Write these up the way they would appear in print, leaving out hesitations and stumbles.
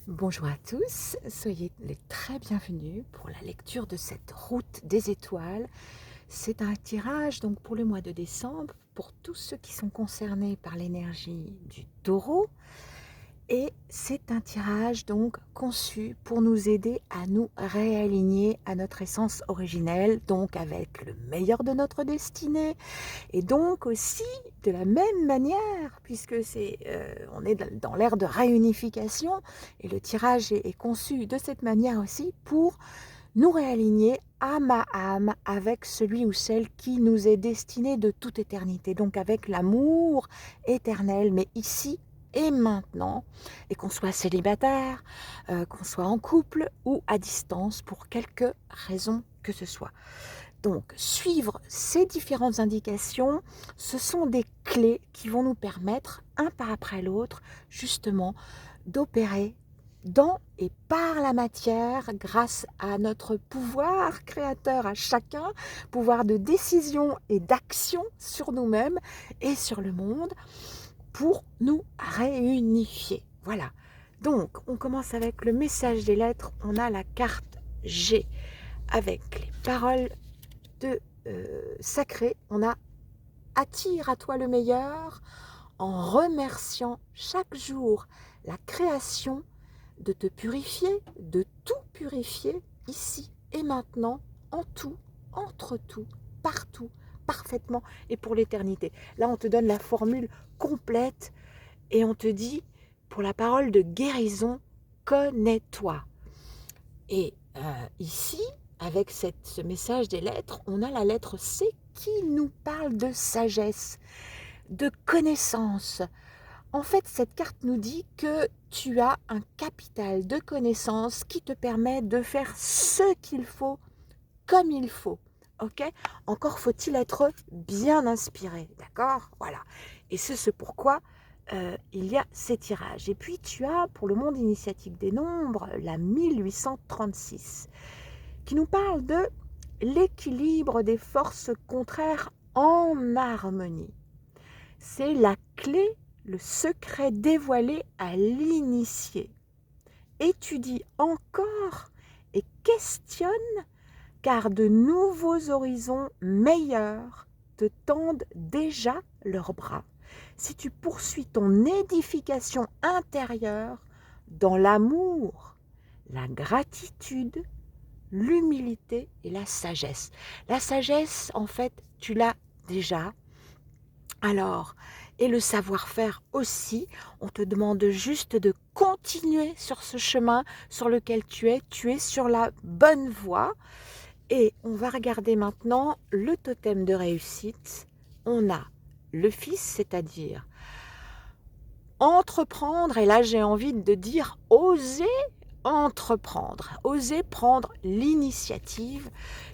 Bonjour à tous, soyez les très bienvenus pour la lecture de cette route des étoiles. C'est un tirage donc pour le mois de décembre pour tous ceux qui sont concernés par l'énergie du taureau. Et c'est un tirage donc conçu pour nous aider à nous réaligner à notre essence originelle, donc avec le meilleur de notre destinée. Et donc aussi de la même manière, puisque on est dans l'ère de réunification, et le tirage est conçu de cette manière aussi pour nous réaligner âme à âme avec celui ou celle qui nous est destiné de toute éternité, donc avec l'amour éternel, mais ici et maintenant, et qu'on soit célibataire, qu'on soit en couple ou à distance pour quelque raison que ce soit. Donc, suivre ces différentes indications, ce sont des clés qui vont nous permettre, un pas après l'autre, justement, d'opérer dans et par la matière grâce à notre pouvoir créateur à chacun, pouvoir de décision et d'action sur nous-mêmes et sur le monde pour nous réunifier. Voilà. Donc, on commence avec le message des lettres. On a la carte G avec les paroles de sacré. On a attire à toi le meilleur en remerciant chaque jour la création de te purifier, de tout purifier ici et maintenant, en tout, entre tout, partout, parfaitement et pour l'éternité. Là, on te donne la formule complète et on te dit, pour la parole de guérison, connais-toi. Et ici, avec ce message des lettres, on a la lettre C qui nous parle de sagesse, de connaissance. En fait, cette carte nous dit que tu as un capital de connaissances qui te permet de faire ce qu'il faut, comme il faut. Ok ? Encore faut-il être bien inspiré, d'accord ? Voilà. Et c'est ce pourquoi il y a ces tirages. Et puis tu as, pour le monde initiatique des nombres, la 1836, qui nous parle de l'équilibre des forces contraires en harmonie. C'est la clé, le secret dévoilé à l'initié. Étudie encore et questionne, car de nouveaux horizons meilleurs te tendent déjà leurs bras. Si tu poursuis ton édification intérieure dans l'amour, la gratitude, l'humilité et la sagesse. La sagesse, en fait, tu l'as déjà. Alors, et le savoir-faire aussi, on te demande juste de continuer sur ce chemin sur lequel tu es sur la bonne voie. Et on va regarder maintenant le totem de réussite. On a le fils, c'est-à-dire entreprendre, et là j'ai envie de dire oser entreprendre, oser prendre l'initiative,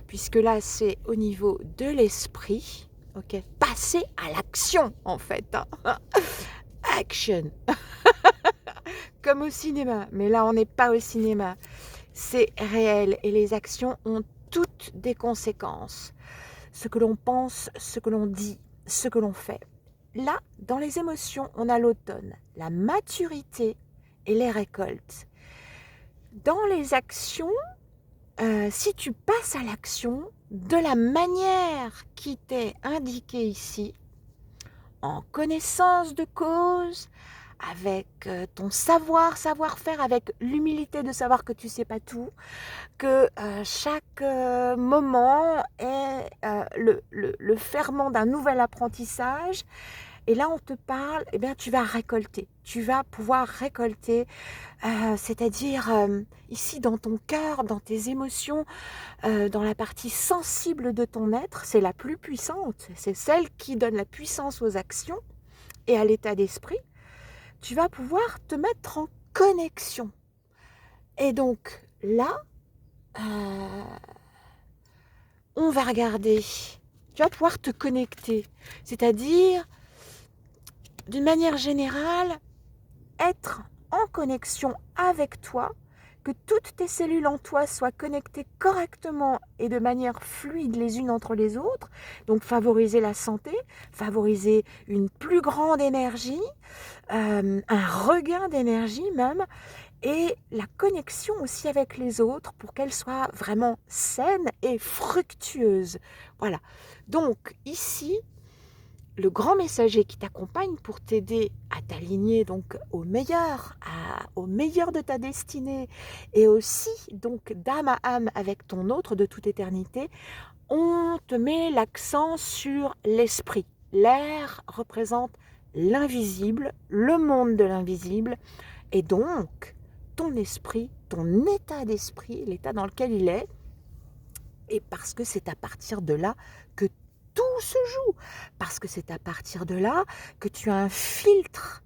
puisque là c'est au niveau de l'esprit, ok, passer à l'action en fait, hein. Action, comme au cinéma, mais là on n'est pas au cinéma, c'est réel et les actions ont toutes des conséquences, ce que l'on pense, ce que l'on dit, ce que l'on fait. Là, dans les émotions, on a l'automne, la maturité et les récoltes. Dans les actions, si tu passes à l'action de la manière qui t'est indiquée ici, en connaissance de cause, avec ton savoir-faire, avec l'humilité de savoir que tu ne sais pas tout, que chaque moment est le ferment d'un nouvel apprentissage. Et là, on te parle, eh bien, tu vas récolter. Tu vas pouvoir récolter, c'est-à-dire ici dans ton cœur, dans tes émotions, dans la partie sensible de ton être, c'est la plus puissante. C'est celle qui donne la puissance aux actions et à l'état d'esprit. Tu vas pouvoir te mettre en connexion. Et donc là, on va regarder. Tu vas pouvoir te connecter. C'est-à-dire, d'une manière générale, être en connexion avec toi, que toutes tes cellules en toi soient connectées correctement et de manière fluide les unes entre les autres, donc favoriser la santé, favoriser une plus grande énergie, un regain d'énergie même, et la connexion aussi avec les autres pour qu'elle soit vraiment saine et fructueuse. Voilà. Donc ici, le grand messager qui t'accompagne pour t'aider à t'aligner donc au meilleur de ta destinée et aussi donc d'âme à âme avec ton autre de toute éternité, on te met l'accent sur l'esprit. L'air représente l'invisible, le monde de l'invisible, et donc ton esprit, ton état d'esprit, l'état dans lequel il est, et parce que c'est à partir de là que tout se joue, parce que c'est à partir de là que tu as un filtre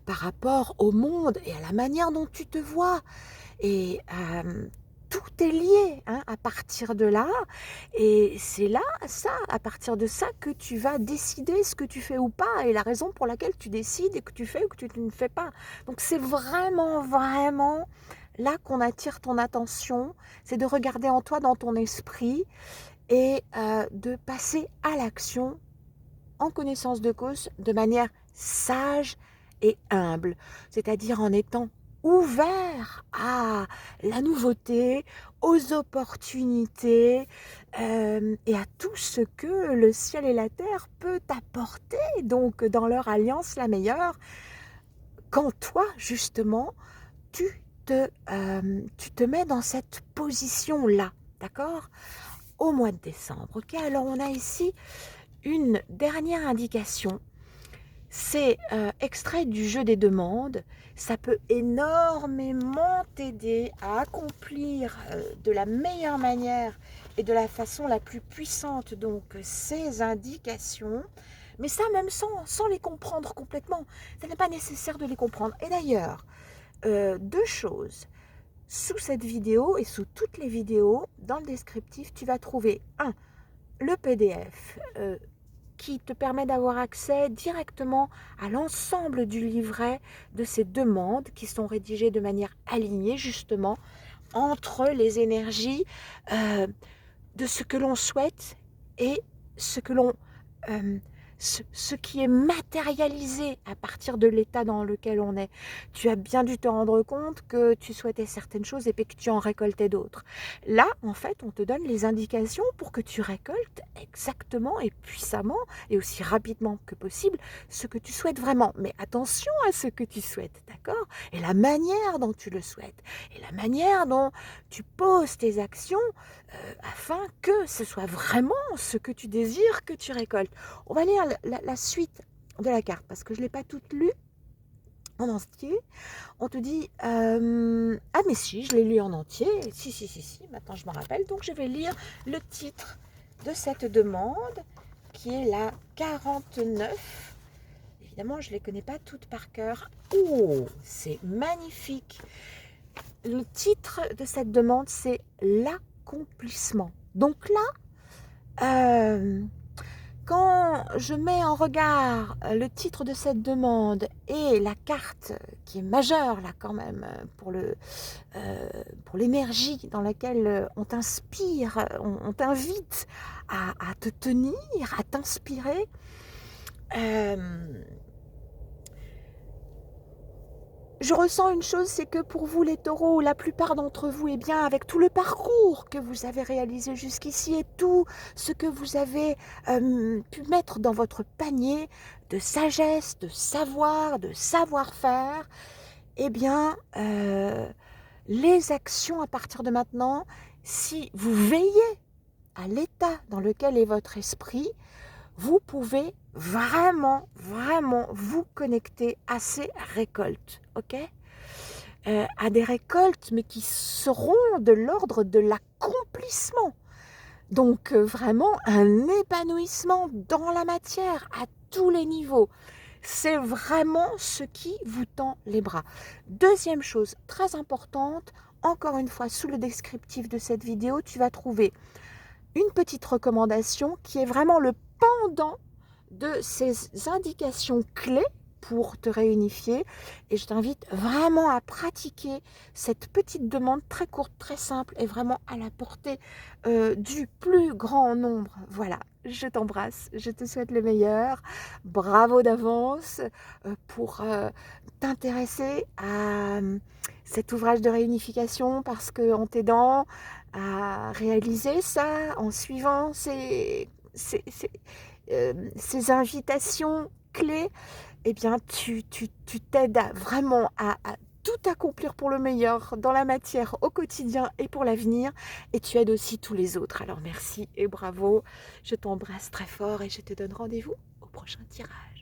par rapport au monde et à la manière dont tu te vois. Et tout est lié hein, à partir de là. Et c'est là, ça, à partir de ça, que tu vas décider ce que tu fais ou pas et la raison pour laquelle tu décides et que tu fais ou que tu ne fais pas. Donc c'est vraiment, vraiment là qu'on attire ton attention. C'est de regarder en toi, dans ton esprit et de passer à l'action en connaissance de cause de manière sage et humble. C'est-à-dire en étant ouvert à la nouveauté, aux opportunités et à tout ce que le ciel et la terre peut t'apporter, donc dans leur alliance la meilleure, quand toi justement tu te mets dans cette position-là, d'accord? Au mois de décembre, ok? Alors on a ici une dernière indication. C'est extrait du jeu des demandes. Ça peut énormément t'aider à accomplir de la meilleure manière et de la façon la plus puissante donc ces indications. Mais ça même sans les comprendre complètement. Ça n'est pas nécessaire de les comprendre. Et d'ailleurs, deux choses. Sous cette vidéo et sous toutes les vidéos, dans le descriptif, tu vas trouver le PDF qui te permet d'avoir accès directement à l'ensemble du livret de ces demandes qui sont rédigées de manière alignée justement entre les énergies de ce que l'on souhaite et ce que l'on ce qui est matérialisé à partir de l'état dans lequel on est. Tu as bien dû te rendre compte que tu souhaitais certaines choses et puis que tu en récoltais d'autres. Là, en fait, on te donne les indications pour que tu récoltes exactement et puissamment et aussi rapidement que possible ce que tu souhaites vraiment. Mais attention à ce que tu souhaites, d'accord? Et la manière dont tu le souhaites et la manière dont tu poses tes actions afin que ce soit vraiment ce que tu désires que tu récoltes. On va lire la suite de la carte parce que je ne l'ai pas toute lue en entier. On te dit ah mais si, je l'ai lu en entier. Si, maintenant je me rappelle. Donc je vais lire le titre de cette demande qui est la 49. Évidemment, je ne les connais pas toutes par cœur. Oh, c'est magnifique. Le titre de cette demande, c'est l'accomplissement. Donc là, quand je mets en regard le titre de cette demande et la carte qui est majeure là quand même pour l'énergie dans laquelle on t'inspire, on t'invite à te tenir, à t'inspirer, je ressens une chose, c'est que pour vous les taureaux, la plupart d'entre vous, eh bien, avec tout le parcours que vous avez réalisé jusqu'ici et tout ce que vous avez pu mettre dans votre panier de sagesse, de savoir, de savoir-faire, eh bien, les actions à partir de maintenant, si vous veillez à l'état dans lequel est votre esprit, vous pouvez vraiment, vraiment vous connecter à ces récoltes, ok? À des récoltes, mais qui seront de l'ordre de l'accomplissement. Donc vraiment un épanouissement dans la matière à tous les niveaux. C'est vraiment ce qui vous tend les bras. Deuxième chose très importante, encore une fois sous le descriptif de cette vidéo, tu vas trouver une petite recommandation qui est vraiment le pendant de ces indications clés pour te réunifier. Et je t'invite vraiment à pratiquer cette petite demande très courte, très simple et vraiment à la portée du plus grand nombre. Voilà, je t'embrasse, je te souhaite le meilleur. Bravo d'avance pour t'intéresser à cet ouvrage de réunification parce qu'en t'aidant à réaliser ça, en suivant ces invitations clés, eh bien, tu t'aides vraiment à tout accomplir pour le meilleur dans la matière au quotidien et pour l'avenir. Et tu aides aussi tous les autres. Alors merci et bravo. Je t'embrasse très fort et je te donne rendez-vous au prochain tirage.